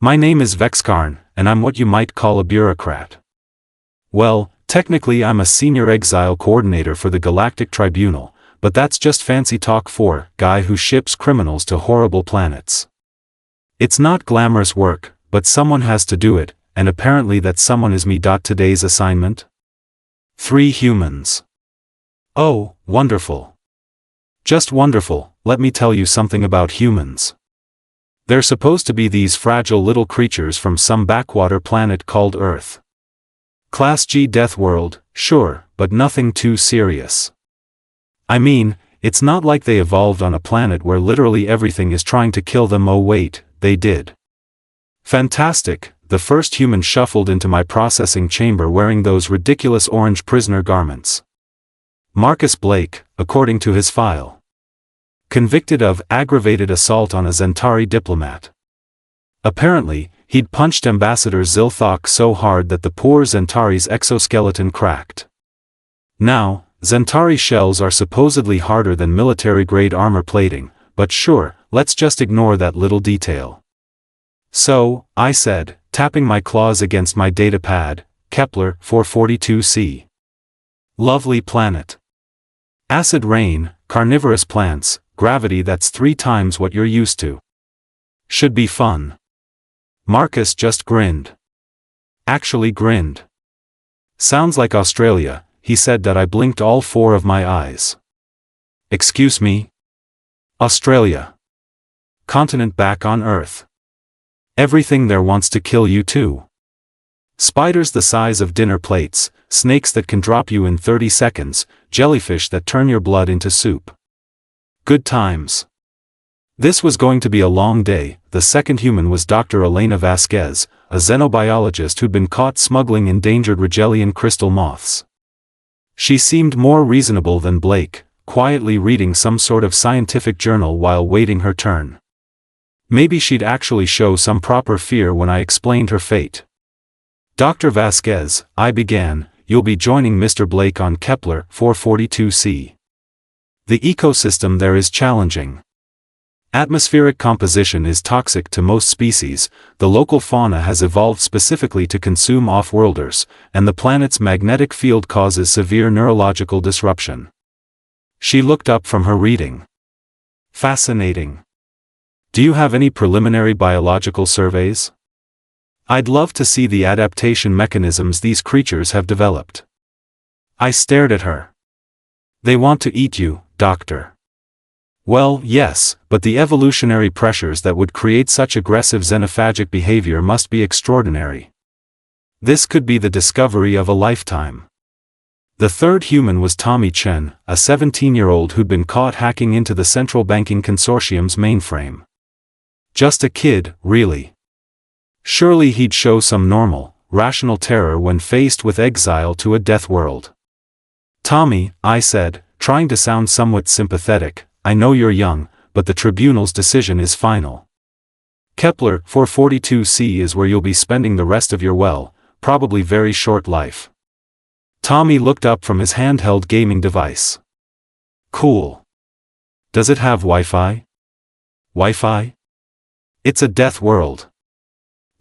My name is Vexkarn, and I'm what you might call a bureaucrat. Well, technically I'm a senior exile coordinator for the Galactic Tribunal, but that's just fancy talk for guy who ships criminals to horrible planets. It's not glamorous work, but someone has to do it, and apparently that someone is me. Today's assignment? 3 humans. Oh, wonderful. Just wonderful. Let me tell you something about humans. They're supposed to be these fragile little creatures from some backwater planet called Earth. Class G Deathworld, sure, but nothing too serious. I mean, it's not like they evolved on a planet where literally everything is trying to kill them. Oh wait, they did. Fantastic. The first human shuffled into my processing chamber wearing those ridiculous orange prisoner garments. Marcus Blake, according to his file. Convicted of aggravated assault on a Zentari diplomat. Apparently, he'd punched Ambassador Zilthok so hard that the poor Zentari's exoskeleton cracked. Now, Zentari shells are supposedly harder than military-grade armor plating, but sure, let's just ignore that little detail. So, I said, tapping my claws against my datapad, Kepler 442c. Lovely planet. Acid rain, carnivorous plants, gravity that's 3 times what you're used to. Should be fun. Marcus just grinned. Actually grinned. Sounds like Australia, he said. That I blinked all 4 of my eyes. Excuse me? Australia. Continent back on Earth. Everything there wants to kill you too. Spiders the size of dinner plates, snakes that can drop you in 30 seconds, jellyfish that turn your blood into soup. Good times. This was going to be a long day. The second human was Dr. Elena Vasquez, a xenobiologist who'd been caught smuggling endangered Rigelian crystal moths. She seemed more reasonable than Blake, quietly reading some sort of scientific journal while waiting her turn. Maybe she'd actually show some proper fear when I explained her fate. Dr. Vasquez, I began, you'll be joining Mr. Blake on Kepler 442c. The ecosystem there is challenging. Atmospheric composition is toxic to most species, the local fauna has evolved specifically to consume off-worlders, and the planet's magnetic field causes severe neurological disruption. She looked up from her reading. Fascinating. Do you have any preliminary biological surveys? I'd love to see the adaptation mechanisms these creatures have developed. I stared at her. They want to eat you, Doctor. Well, yes, but the evolutionary pressures that would create such aggressive xenophagic behavior must be extraordinary. This could be the discovery of a lifetime. The third human was Tommy Chen, a 17-year-old who'd been caught hacking into the Central Banking Consortium's mainframe. Just a kid, really. Surely he'd show some normal, rational terror when faced with exile to a death world. Tommy, I said, trying to sound somewhat sympathetic, I know you're young, but the tribunal's decision is final. Kepler 442c is where you'll be spending the rest of your probably very short life. Tommy looked up from his handheld gaming device. Cool. Does it have Wi-Fi? Wi-Fi? It's a death world.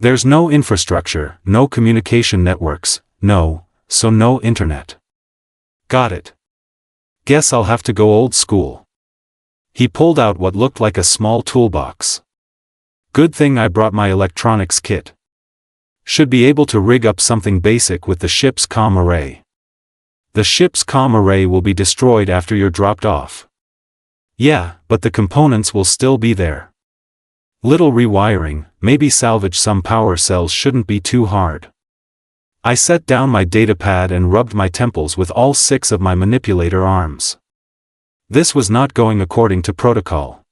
There's no infrastructure, no communication networks, no internet. Got it. Guess I'll have to go old school. He pulled out what looked like a small toolbox. Good thing I brought my electronics kit. Should be able to rig up something basic with the ship's comm array. The ship's comm array will be destroyed after you're dropped off. Yeah, but the components will still be there. Little rewiring, maybe salvage some power cells shouldn't be too hard. I set down my datapad and rubbed my temples with all 6 of my manipulator arms. This was not going according to protocol.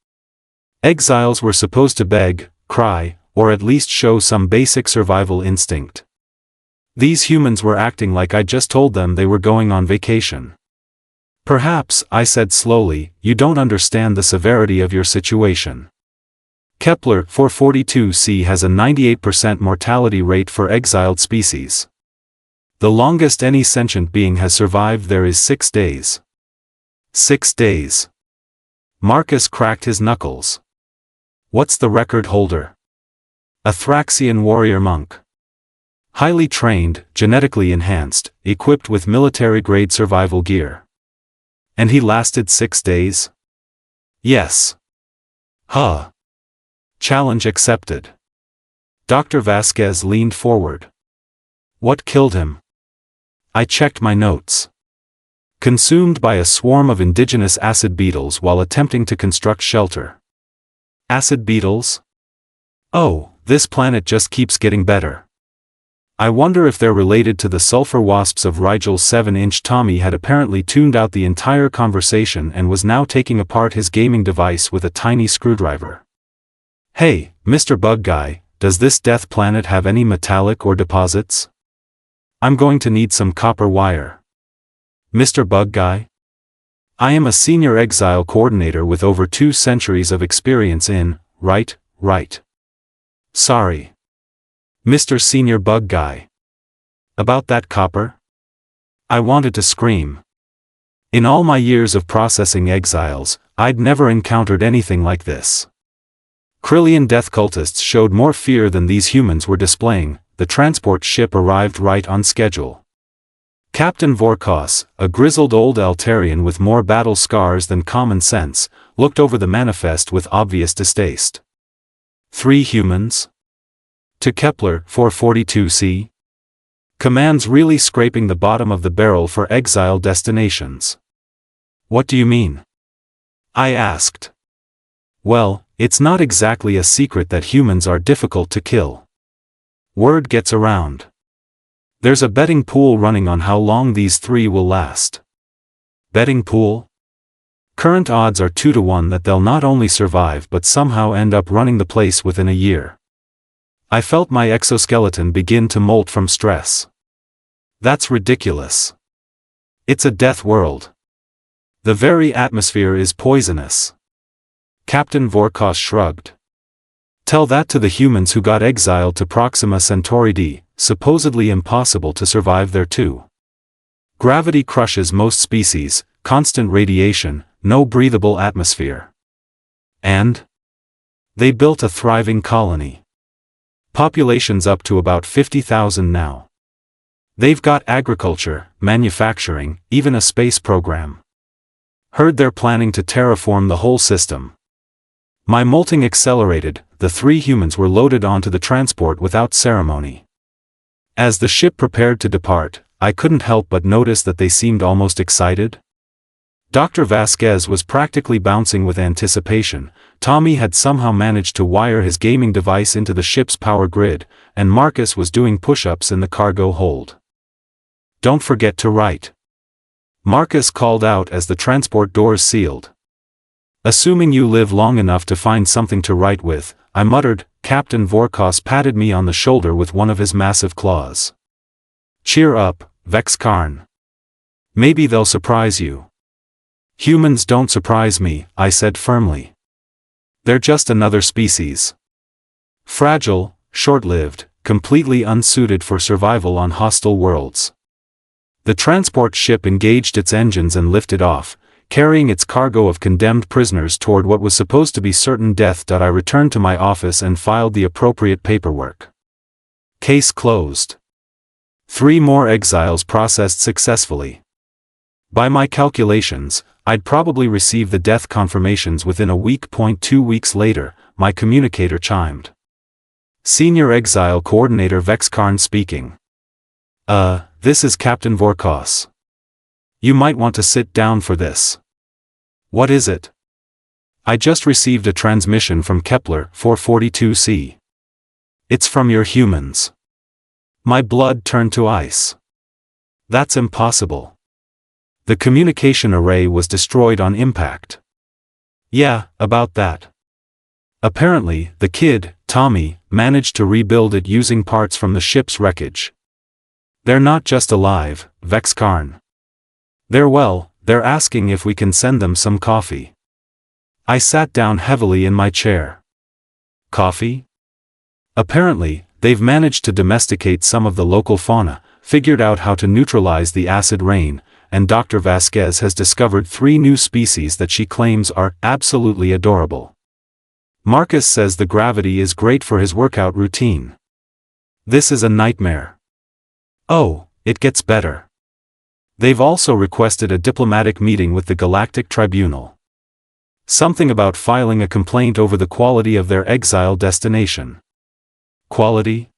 Exiles were supposed to beg, cry, or at least show some basic survival instinct. These humans were acting like I just told them they were going on vacation. Perhaps, I said slowly, you don't understand the severity of your situation. Kepler 442c has a 98% mortality rate for exiled species. The longest any sentient being has survived there is 6 days. 6 days. Marcus cracked his knuckles. What's the record holder? A Thraxian warrior monk. Highly trained, genetically enhanced, equipped with military-grade survival gear. And he lasted 6 days? Yes. Huh. Challenge accepted. Dr. Vasquez leaned forward. What killed him? I checked my notes. Consumed by a swarm of indigenous acid beetles while attempting to construct shelter. Acid beetles? Oh, this planet just keeps getting better. I wonder if they're related to the sulfur wasps of Rigel's 7-inch. Tommy had apparently tuned out the entire conversation and was now taking apart his gaming device with a tiny screwdriver. Hey, Mr. Bug Guy, does this death planet have any metallic or deposits? I'm going to need some copper wire. Mr. Bug Guy? I am a senior exile coordinator with over 2 centuries of experience in, right. Sorry. Mr. Senior Bug Guy. About that copper? I wanted to scream. In all my years of processing exiles, I'd never encountered anything like this. Krillian death cultists showed more fear than these humans were displaying. The transport ship arrived right on schedule. Captain Vorkos, a grizzled old Altarian with more battle scars than common sense, looked over the manifest with obvious distaste. 3 humans? To Kepler 442c? Command's really scraping the bottom of the barrel for exile destinations. What do you mean? I asked. Well, it's not exactly a secret that humans are difficult to kill. Word gets around. There's a betting pool running on how long these 3 will last. Betting pool? Current odds are 2 to 1 that they'll not only survive but somehow end up running the place within a year. I felt my exoskeleton begin to molt from stress. That's ridiculous. It's a death world. The very atmosphere is poisonous. Captain Vorkos shrugged. Tell that to the humans who got exiled to Proxima Centauri D, supposedly impossible to survive there too. Gravity crushes most species, constant radiation, no breathable atmosphere. And? They built a thriving colony. Population's up to about 50,000 now. They've got agriculture, manufacturing, even a space program. Heard they're planning to terraform the whole system. My molting accelerated. The 3 humans were loaded onto the transport without ceremony. As the ship prepared to depart, I couldn't help but notice that they seemed almost excited. Dr. Vasquez was practically bouncing with anticipation. Tommy had somehow managed to wire his gaming device into the ship's power grid, and Marcus was doing push-ups in the cargo hold. Don't forget to write. Marcus called out as the transport doors sealed. Assuming you live long enough to find something to write with, I muttered. Captain Vorkos patted me on the shoulder with one of his massive claws. Cheer up, Vex Karn. Maybe they'll surprise you. Humans don't surprise me, I said firmly. They're just another species. Fragile, short-lived, completely unsuited for survival on hostile worlds. The transport ship engaged its engines and lifted off, carrying its cargo of condemned prisoners toward what was supposed to be certain death. I returned to my office and filed the appropriate paperwork. Case closed. 3 more exiles processed successfully. By my calculations, I'd probably receive the death confirmations within a week. 2 weeks later, my communicator chimed. Senior Exile Coordinator Vex Karn speaking. This is Captain Vorkos. You might want to sit down for this. What is it? I just received a transmission from Kepler 442c. It's from your humans. My blood turned to ice. That's impossible. The communication array was destroyed on impact. Yeah, about that. Apparently, the kid, Tommy, managed to rebuild it using parts from the ship's wreckage. They're not just alive, Vex Karn. They're asking if we can send them some coffee. I sat down heavily in my chair. Coffee? Apparently, they've managed to domesticate some of the local fauna, figured out how to neutralize the acid rain, and Dr. Vasquez has discovered 3 new species that she claims are absolutely adorable. Marcus says the gravity is great for his workout routine. This is a nightmare. Oh, it gets better. They've also requested a diplomatic meeting with the Galactic Tribunal. Something about filing a complaint over the quality of their exile destination. Quality?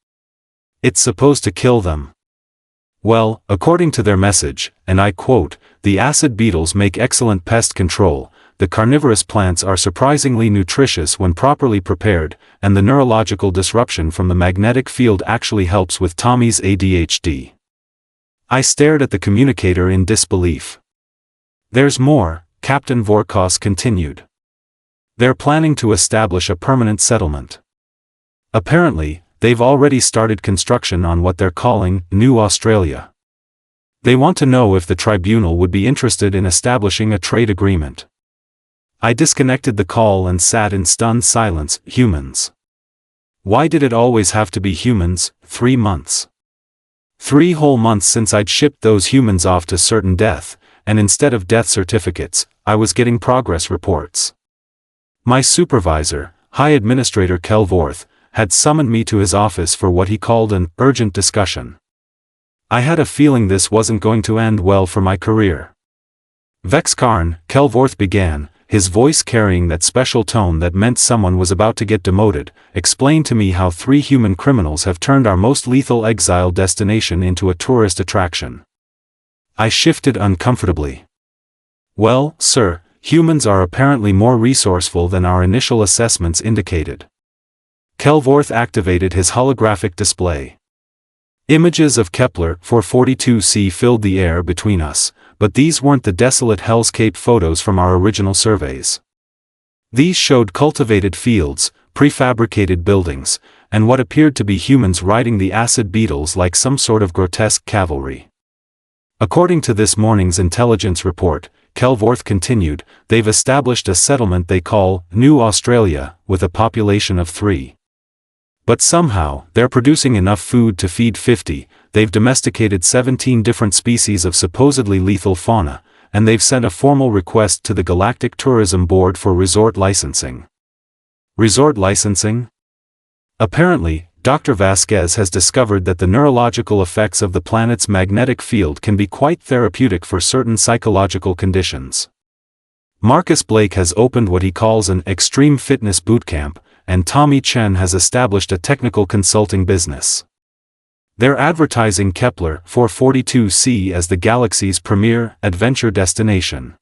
It's supposed to kill them. Well, according to their message, and I quote, "The acid beetles make excellent pest control, the carnivorous plants are surprisingly nutritious when properly prepared, and the neurological disruption from the magnetic field actually helps with Tommy's ADHD." I stared at the communicator in disbelief. There's more, Captain Vorkos continued. They're planning to establish a permanent settlement. Apparently, they've already started construction on what they're calling New Australia. They want to know if the tribunal would be interested in establishing a trade agreement. I disconnected the call and sat in stunned silence. Humans. Why did it always have to be humans? 3 months. 3 whole months since I'd shipped those humans off to certain death, and instead of death certificates, I was getting progress reports. My supervisor, High Administrator Kelvorth, had summoned me to his office for what he called an urgent discussion. I had a feeling this wasn't going to end well for my career. Vexkarn, Kelvorth began, his voice carrying that special tone that meant someone was about to get demoted, explained to me how 3 human criminals have turned our most lethal exile destination into a tourist attraction. I shifted uncomfortably. Well, sir, humans are apparently more resourceful than our initial assessments indicated. Kelvorth activated his holographic display. Images of Kepler 442c filled the air between us, but these weren't the desolate hellscape photos from our original surveys. These showed cultivated fields, prefabricated buildings, and what appeared to be humans riding the acid beetles like some sort of grotesque cavalry. According to this morning's intelligence report, Kelvorth continued, they've established a settlement they call New Australia, with a population of 3. But somehow, they're producing enough food to feed 50, they've domesticated 17 different species of supposedly lethal fauna, and they've sent a formal request to the Galactic Tourism Board for resort licensing. Resort licensing? Apparently, Dr. Vasquez has discovered that the neurological effects of the planet's magnetic field can be quite therapeutic for certain psychological conditions. Marcus Blake has opened what he calls an extreme fitness bootcamp, and Tommy Chen has established a technical consulting business. They're advertising Kepler 442c as the galaxy's premier adventure destination.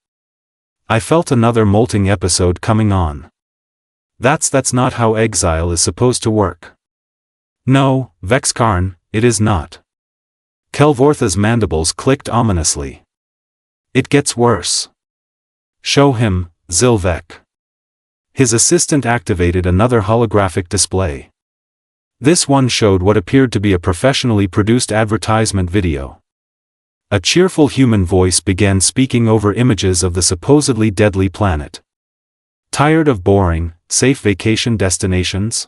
I felt another molting episode coming on. That's not how exile is supposed to work. No, Vexkarn, it is not. Kelvorth's mandibles clicked ominously. It gets worse. Show him, Zilvek. His assistant activated another holographic display. This one showed what appeared to be a professionally produced advertisement video. A cheerful human voice began speaking over images of the supposedly deadly planet. Tired of boring, safe vacation destinations?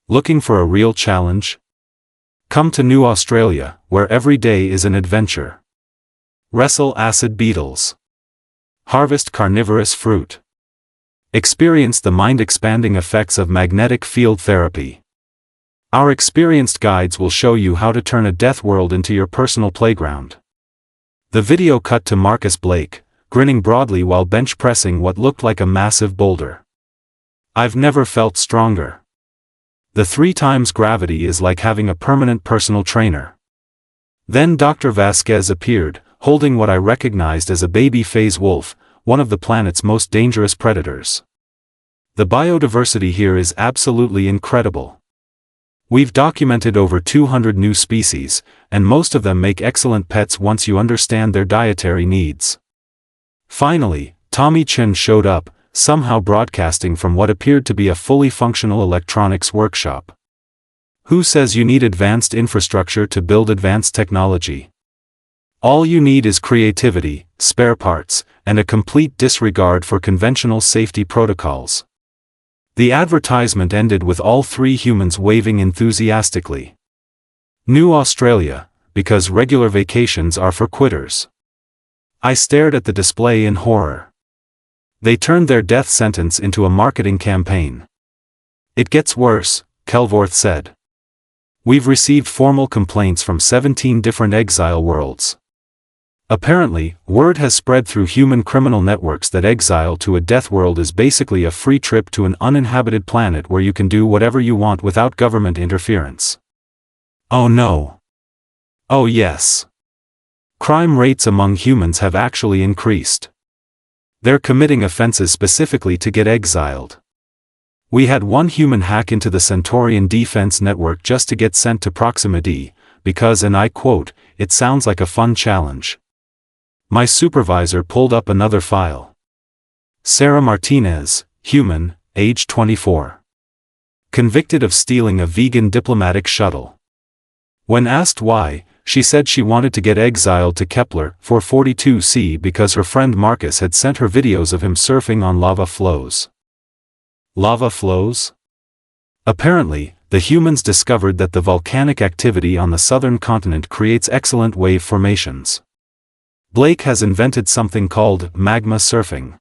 Looking for a real challenge? Come to New Australia, where every day is an adventure. Wrestle acid beetles. Harvest carnivorous fruit. Experience the mind-expanding effects of magnetic field therapy. Our experienced guides will show you how to turn a Deathworld into your personal playground. The video cut to Marcus Blake, grinning broadly while bench pressing what looked like a massive boulder. I've never felt stronger. The 3 times gravity is like having a permanent personal trainer. Then Dr. Vasquez appeared, holding what I recognized as a baby phase wolf, one of the planet's most dangerous predators. The biodiversity here is absolutely incredible. We've documented over 200 new species, and most of them make excellent pets once you understand their dietary needs. Finally, Tommy Chen showed up, somehow broadcasting from what appeared to be a fully functional electronics workshop. Who says you need advanced infrastructure to build advanced technology? All you need is creativity, spare parts, and a complete disregard for conventional safety protocols. The advertisement ended with all 3 humans waving enthusiastically. New Australia, because regular vacations are for quitters. I stared at the display in horror. They turned their death sentence into a marketing campaign. It gets worse, Kelvorth said. We've received formal complaints from 17 different exile worlds. Apparently, word has spread through human criminal networks that Exile to a Deathworld is basically a free trip to an uninhabited planet where you can do whatever you want without government interference. Oh no. Oh yes. Crime rates among humans have actually increased. They're committing offenses specifically to get exiled. We had one human hack into the Centaurian defense network just to get sent to Proxima D, because, and I quote, "it sounds like a fun challenge." My supervisor pulled up another file. Sarah Martinez, human, age 24. Convicted of stealing a vegan diplomatic shuttle. When asked why, she said she wanted to get exiled to Kepler 442c because her friend Marcus had sent her videos of him surfing on lava flows. Lava flows? Apparently, the humans discovered that the volcanic activity on the southern continent creates excellent wave formations. Blake has invented something called magma surfing.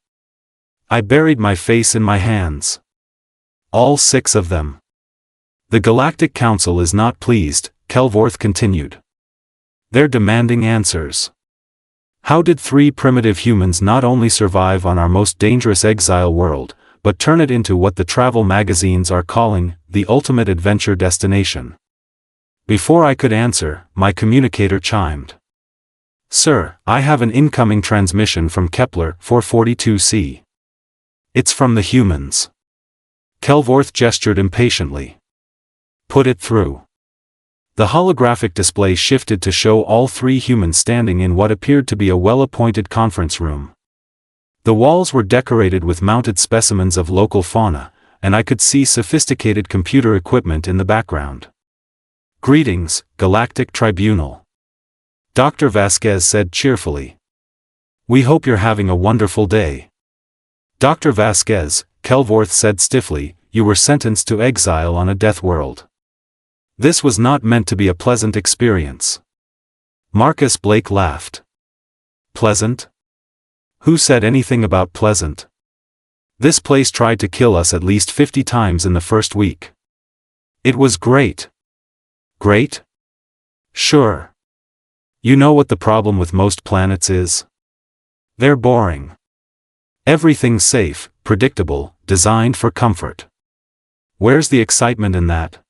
I buried my face in my hands. All 6 of them. The Galactic Council is not pleased, Kelvorth continued. They're demanding answers. How did 3 primitive humans not only survive on our most dangerous exile world, but turn it into what the travel magazines are calling the ultimate adventure destination? Before I could answer, my communicator chimed. Sir, I have an incoming transmission from Kepler 442c. It's from the humans. Kelvorth gestured impatiently. Put it through. The holographic display shifted to show all 3 humans standing in what appeared to be a well-appointed conference room. The walls were decorated with mounted specimens of local fauna, and I could see sophisticated computer equipment in the background. Greetings, Galactic Tribunal. Dr. Vasquez said cheerfully. We hope you're having a wonderful day. Dr. Vasquez, Kelvorth said stiffly, you were sentenced to exile on a death world. This was not meant to be a pleasant experience. Marcus Blake laughed. Pleasant? Who said anything about pleasant? This place tried to kill us at least 50 times in the first week. It was great. Great? Sure. You know what the problem with most planets is? They're boring. Everything's safe, predictable, designed for comfort. Where's the excitement in that?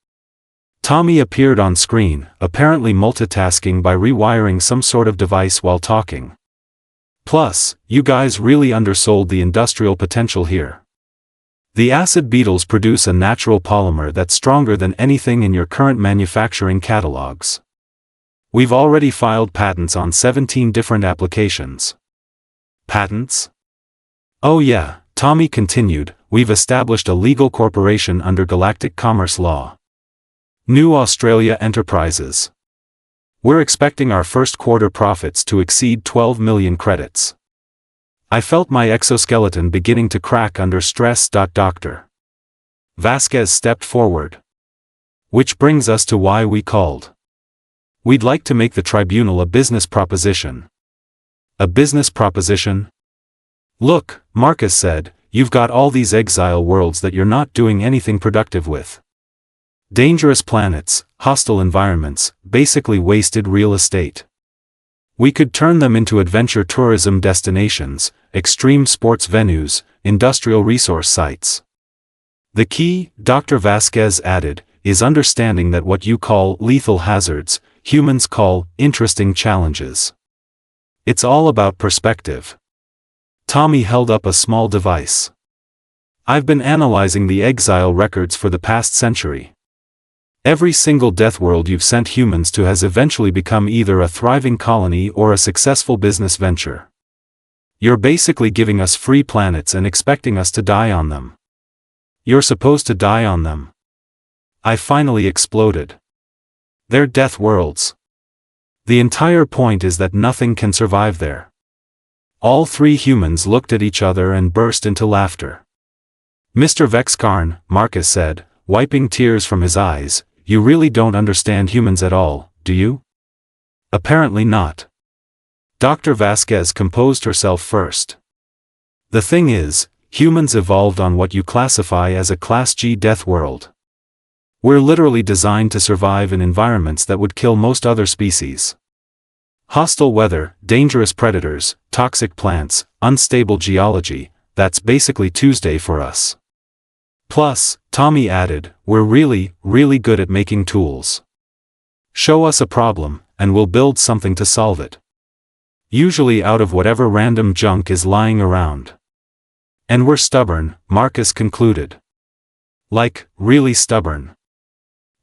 Tommy appeared on screen, apparently multitasking by rewiring some sort of device while talking. Plus, you guys really undersold the industrial potential here. The acid beetles produce a natural polymer that's stronger than anything in your current manufacturing catalogs. We've already filed patents on 17 different applications. Patents? Oh yeah, Tommy continued, we've established a legal corporation under galactic commerce law. New Australia Enterprises. We're expecting our first quarter profits to exceed 12 million credits. I felt my exoskeleton beginning to crack under stress. Dr. Vasquez stepped forward. Which brings us to why we called. We'd like to make the tribunal a business proposition. A business proposition? Look, Marcus said, you've got all these exile worlds that you're not doing anything productive with. Dangerous planets, hostile environments, basically wasted real estate. We could turn them into adventure tourism destinations, extreme sports venues, industrial resource sites. The key, Dr. Vasquez added, is understanding that what you call lethal hazards, humans call interesting challenges. It's all about perspective. Tommy held up a small device. I've been analyzing the exile records for the past century. Every single death world you've sent humans to has eventually become either a thriving colony or a successful business venture. You're basically giving us free planets and expecting us to die on them. You're supposed to die on them. I finally exploded. They're death worlds. The entire point is that nothing can survive there. All 3 humans looked at each other and burst into laughter. Mr. Vexkarn, Marcus said, wiping tears from his eyes, you really don't understand humans at all, do you? Apparently not. Dr. Vasquez composed herself first. The thing is, humans evolved on what you classify as a Class G death world. We're literally designed to survive in environments that would kill most other species. Hostile weather, dangerous predators, toxic plants, unstable geology, that's basically Tuesday for us. Plus, Tommy added, we're really, really good at making tools. Show us a problem, and we'll build something to solve it. Usually out of whatever random junk is lying around. And we're stubborn, Marcus concluded. Like, really stubborn.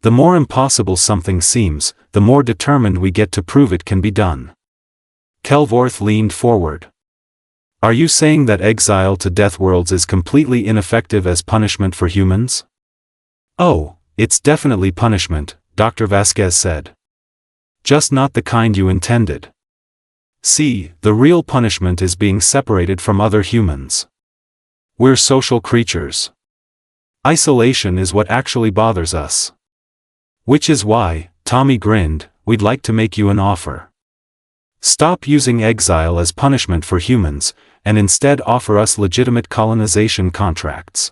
The more impossible something seems, the more determined we get to prove it can be done. Kelvorth leaned forward. Are you saying that Exile to Deathworlds is completely ineffective as punishment for humans? Oh, it's definitely punishment, Dr. Vasquez said. Just not the kind you intended. See, the real punishment is being separated from other humans. We're social creatures. Isolation is what actually bothers us. Which is why, Tommy grinned, we'd like to make you an offer. Stop using exile as punishment for humans, and instead offer us legitimate colonization contracts.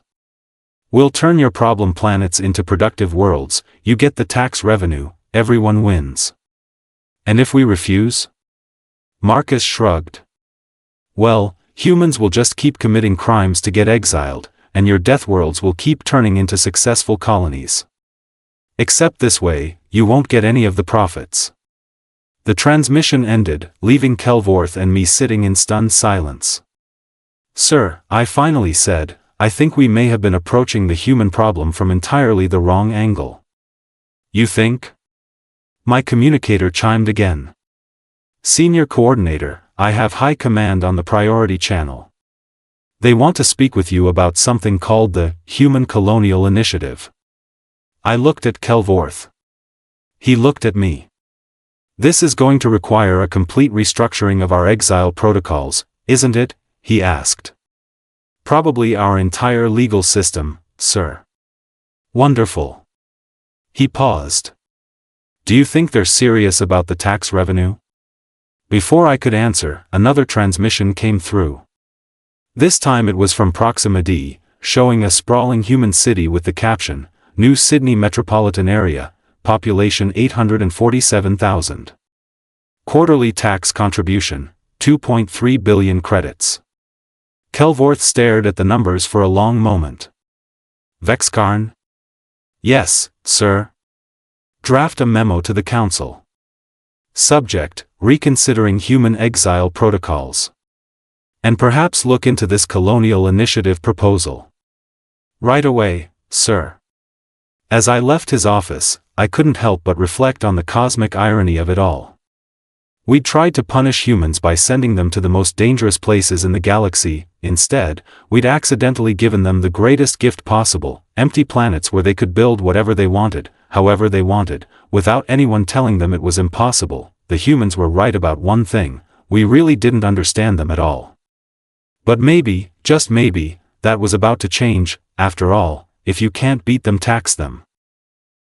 We'll turn your problem planets into productive worlds, you get the tax revenue, everyone wins. And if we refuse? Marcus shrugged. Well, humans will just keep committing crimes to get exiled, and your death worlds will keep turning into successful colonies. Except this way, you won't get any of the profits. The transmission ended, leaving Kelvorth and me sitting in stunned silence. Sir, I finally said, I think we may have been approaching the human problem from entirely the wrong angle. You think? My communicator chimed again. Senior Coordinator, I have high command on the priority channel. They want to speak with you about something called the Human Colonial Initiative. I looked at Kelvorth. He looked at me. This is going to require a complete restructuring of our exile protocols, isn't it? He asked. Probably our entire legal system, sir. Wonderful. He paused. Do you think they're serious about the tax revenue? Before I could answer, another transmission came through. This time it was from Proxima D, showing a sprawling human city with the caption, New Sydney Metropolitan Area, population 847,000. Quarterly tax contribution, 2.3 billion credits. Kelvorth stared at the numbers for a long moment. Vexcarn? Yes, sir. Draft a memo to the Council. Subject, reconsidering human exile protocols. And perhaps look into this colonial initiative proposal. Right away, sir. As I left his office, I couldn't help but reflect on the cosmic irony of it all. We'd tried to punish humans by sending them to the most dangerous places in the galaxy. Instead, we'd accidentally given them the greatest gift possible, empty planets where they could build whatever they wanted, however they wanted, without anyone telling them it was impossible. The humans were right about one thing, we really didn't understand them at all. But maybe, just maybe, that was about to change. After all, if you can't beat them, tax them.